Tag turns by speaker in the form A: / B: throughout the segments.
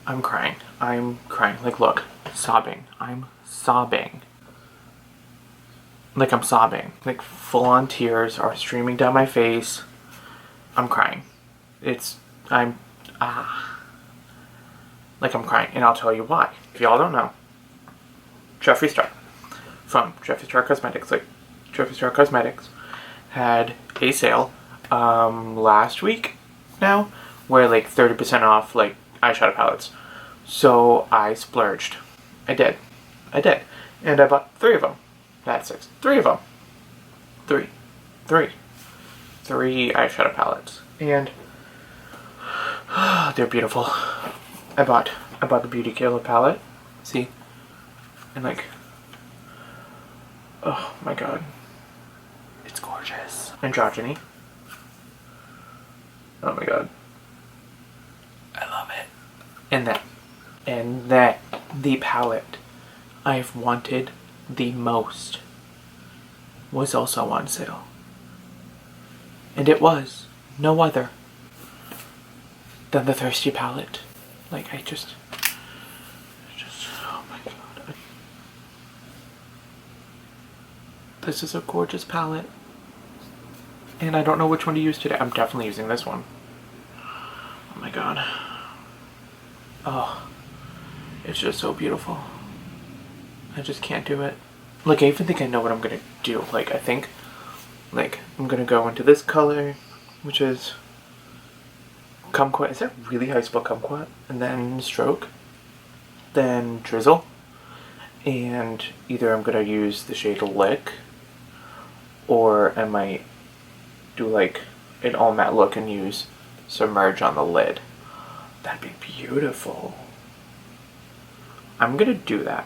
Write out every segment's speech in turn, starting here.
A: I'm crying. I'm crying. Like, look, sobbing. I'm sobbing. Like, I'm sobbing. Like, full-on tears are streaming down my face. I'm crying. I'm crying, and I'll tell you why. If y'all don't know, Jeffree Star from Jeffree Star Cosmetics, like, Jeffree Star Cosmetics had a sale last week now, where like 30% off like eyeshadow palettes. So I splurged. I did, and I bought 3 of them. That's 6. 3 of them. Three eyeshadow palettes, and they're beautiful. I bought the Beauty Killer palette. See, and like, oh my god, it's gorgeous. Androgyny. Oh my god, I love it. And then the palette I've wanted the most was also on sale. And it was no other than the Thirsty palette. Like, oh my god. This is a gorgeous palette. And I don't know which one to use today. I'm definitely using this one. Oh my god. Oh, it's just so beautiful. I just can't do it. Like, I even think I know what I'm gonna do. Like, I think, like, I'm gonna go into this color, which is Kumquat. Is that really how you spell Kumquat? And then Stroke, then Drizzle, and either I'm gonna use the shade Lick, or I might do like an all matte look and use Submerge on the lid. That'd be beautiful. I'm gonna do that.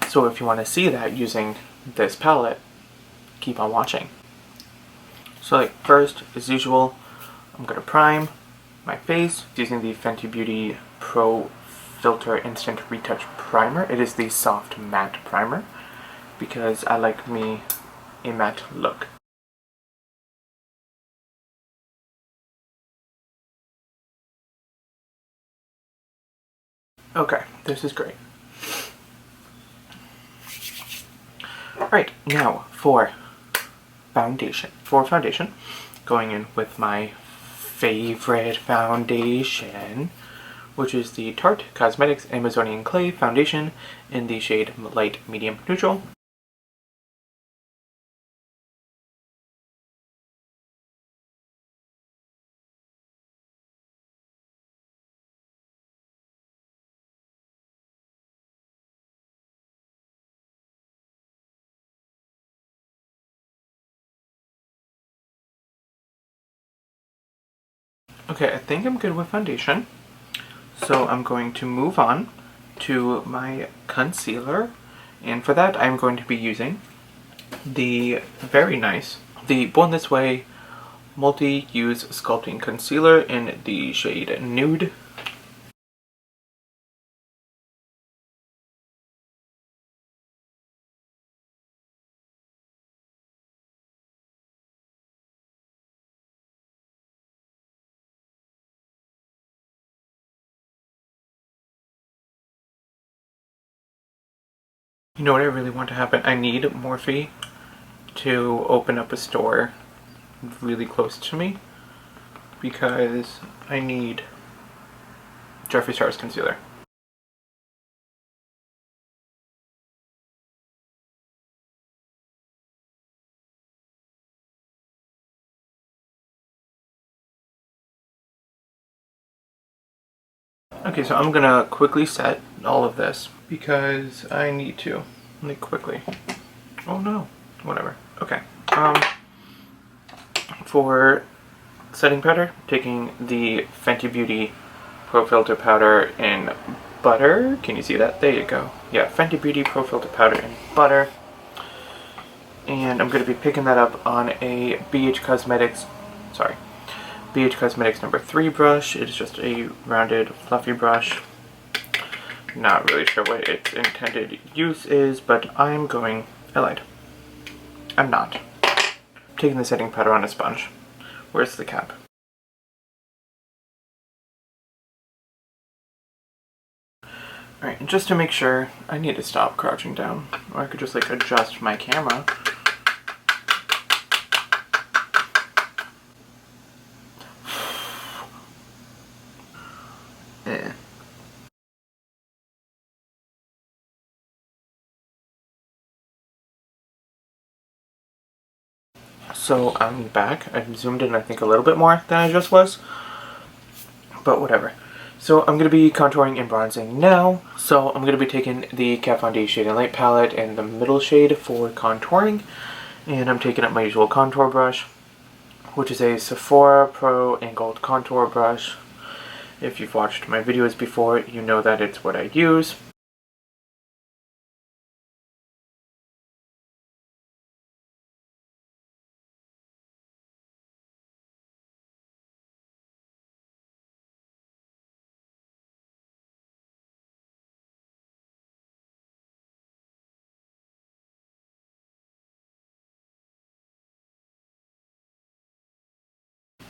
A: So if you want to see that using this palette, keep on watching. So like, first, as usual, I'm gonna prime my face using the Fenty Beauty Pro Filter Instant Retouch Primer. It is the soft matte primer because I like me a matte look. Okay, this is great. Alright, now for foundation. Going in with my favorite foundation, which is the Tarte Cosmetics Amazonian Clay Foundation in the shade Light Medium Neutral. Okay, I think I'm good with foundation. So I'm going to move on to my concealer. And for that, I'm going to be using the Born This Way Multi-Use Sculpting Concealer in the shade Nude. You know what I really want to happen? I need Morphe to open up a store really close to me because I need Jeffree Star's concealer. Okay, so I'm gonna quickly set all of this because I need to, like, quickly. Oh no, whatever. Okay, for setting powder, taking the Fenty Beauty Pro Filter Powder in Butter. Can you see that? There you go. Yeah, Fenty Beauty Pro Filter Powder in Butter. And I'm going to be picking that up on a BH Cosmetics number 3 brush. It's just a rounded, fluffy brush. Not really sure what its intended use is, but I lied. I'm not. Taking the setting powder on a sponge. Where's the cap? Alright, and just to make sure, I need to stop crouching down. Or I could just like adjust my camera. Eh. So I'm back. I zoomed in I think a little bit more than I just was. But whatever. So I'm going to be contouring and bronzing now. So I'm going to be taking the Kat Von D Shade and Light palette and the middle shade for contouring. And I'm taking up my usual contour brush, which is a Sephora Pro Angled Contour Brush. If you've watched my videos before, you know that it's what I use.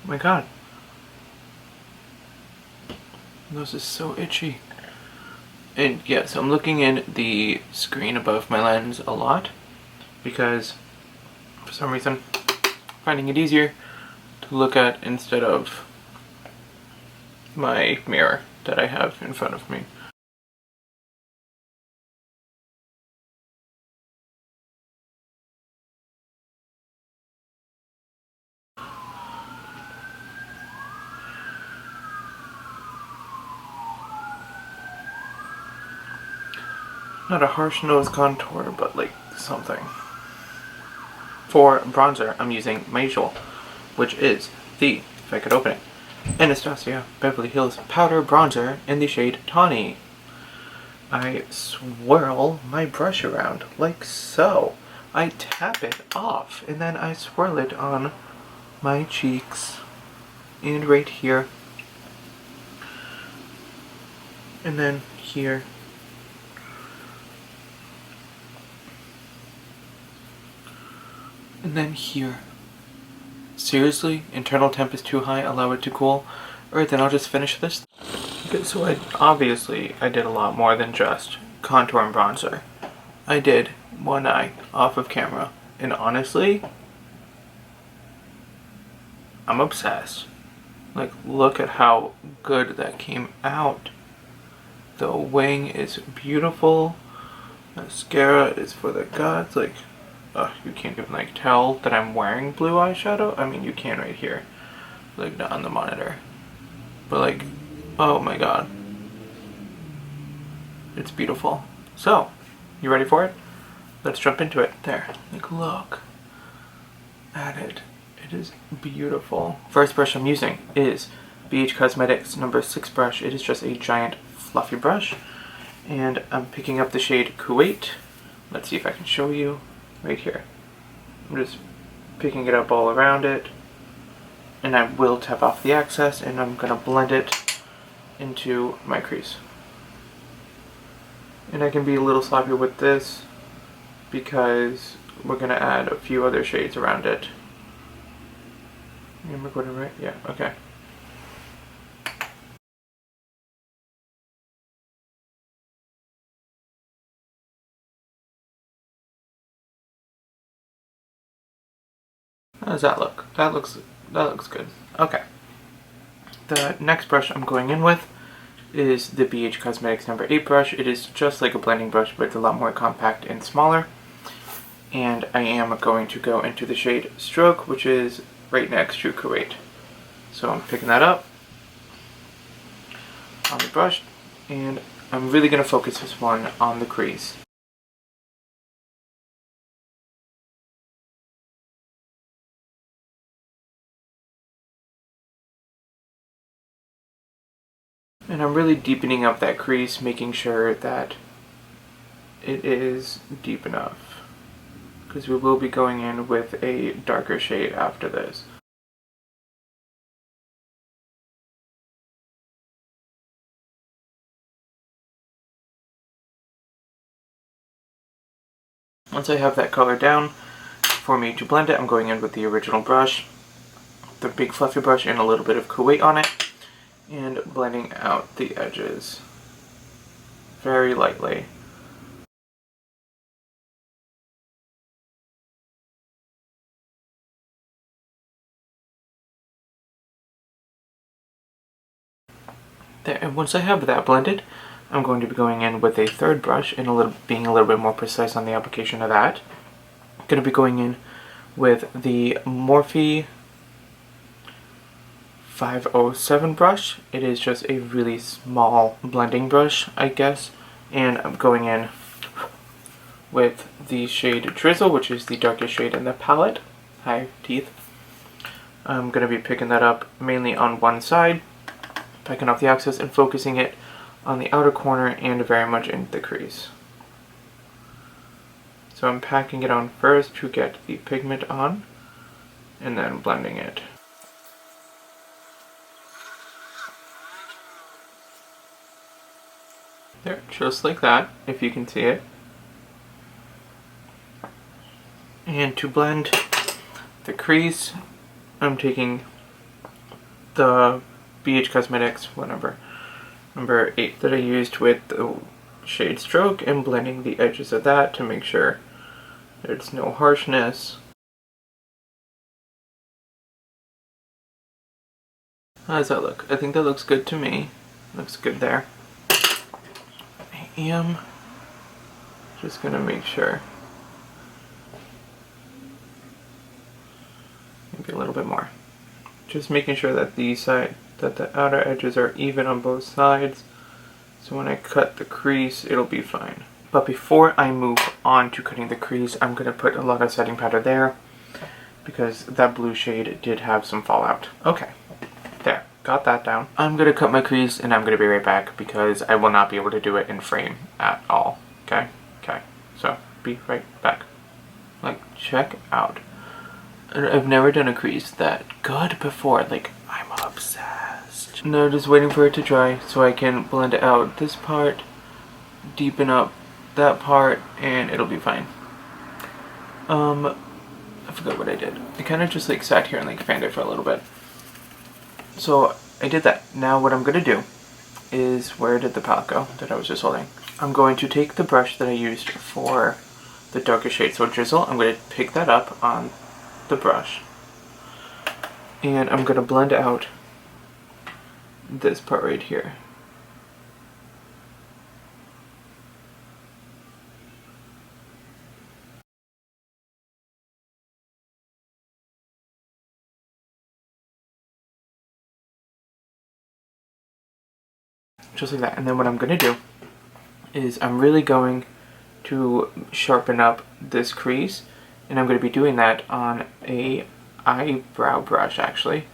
A: Oh my god. This is so itchy. And yeah, so I'm looking in the screen above my lens a lot because for some reason finding it easier to look at instead of my mirror that I have in front of me. Not a harsh nose contour, but like something. For bronzer, I'm using my usual, which is the, if I could open it, Anastasia Beverly Hills Powder Bronzer in the shade Tawny. I swirl my brush around like so. I tap it off and then I swirl it on my cheeks and right here. And then here. And then here. Seriously? Internal temp is too high, allow it to cool? Alright, then I'll just finish this. Okay, so I did a lot more than just contour and bronzer. I did one eye off of camera. And honestly, I'm obsessed. Like, look at how good that came out. The wing is beautiful. Mascara is for the gods. Like, you can't even like tell that I'm wearing blue eyeshadow. I mean, you can right here, like not on the monitor, but like, oh my god, it's beautiful. So, you ready for it? Let's jump into it. There, like look at it. It is beautiful. First brush I'm using is BH Cosmetics number 6 brush. It is just a giant fluffy brush, and I'm picking up the shade Kuwait. Let's see if I can show you. Right here. I'm just picking it up all around it, and I will tap off the excess and I'm gonna blend it into my crease. And I can be a little sloppy with this because we're gonna add a few other shades around it. Am I recording right? Yeah, okay. How does that look? That looks good. Okay. The next brush I'm going in with is the BH Cosmetics number 8 brush. It is just like a blending brush, but it's a lot more compact and smaller. And I am going to go into the shade Stroke, which is right next to Kuwait. So I'm picking that up on the brush, and I'm really going to focus this one on the crease. And I'm really deepening up that crease, making sure that it is deep enough, because we will be going in with a darker shade after this. Once I have that color down, for me to blend it, I'm going in with the original brush, the big fluffy brush, and a little bit of Kuwait on it, and blending out the edges very lightly. There, and once I have that blended, I'm going to be going in with a third brush and being a little bit more precise on the application of that. I'm going to be going in with the Morphe 507 brush. It is just a really small blending brush, I guess, and I'm going in with the shade Drizzle, which is the darkest shade in the palette. Hi, teeth. I'm going to be picking that up mainly on one side, picking off the excess and focusing it on the outer corner and very much in the crease. So I'm packing it on first to get the pigment on, and then blending it. There, just like that, if you can see it. And to blend the crease, I'm taking the BH Cosmetics, whatever, number 8 that I used with the shade Stroke, and blending the edges of that to make sure there's no harshness. How does that look? I think that looks good to me. Looks good there. I am just gonna make sure. Maybe a little bit more. Just making sure that the outer edges are even on both sides, so when I cut the crease it'll be fine. But before I move on to cutting the crease, I'm going to put a lot of setting powder there because that blue shade did have some fallout. Okay, there, got that down. I'm going to cut my crease and I'm going to be right back because I will not be able to do it in frame at all. Okay, so be right back. Like, check out. I've never done a crease that good before. Like, I'm obsessed. Now just waiting for it to dry so I can blend out this part, deepen up that part, and it'll be fine. I forgot what I did. I kind of just like sat here and like fanned it for a little bit. So I did that. Now what I'm gonna do is, where did the palette go that I was just holding? I'm going to take the brush that I used for the darker shade, so Drizzle. I'm going to pick that up on the brush, and I'm going to blend out this part right here. Just like that. And then what I'm going to do is I'm really going to sharpen up this crease, and I'm going to be doing that on a eyebrow brush, actually.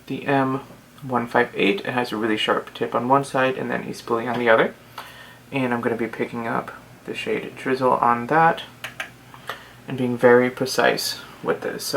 A: The M158. It has a really sharp tip on one side and then a spoolie on the other. And I'm going to be picking up the shade Drizzle on that and being very precise with this. So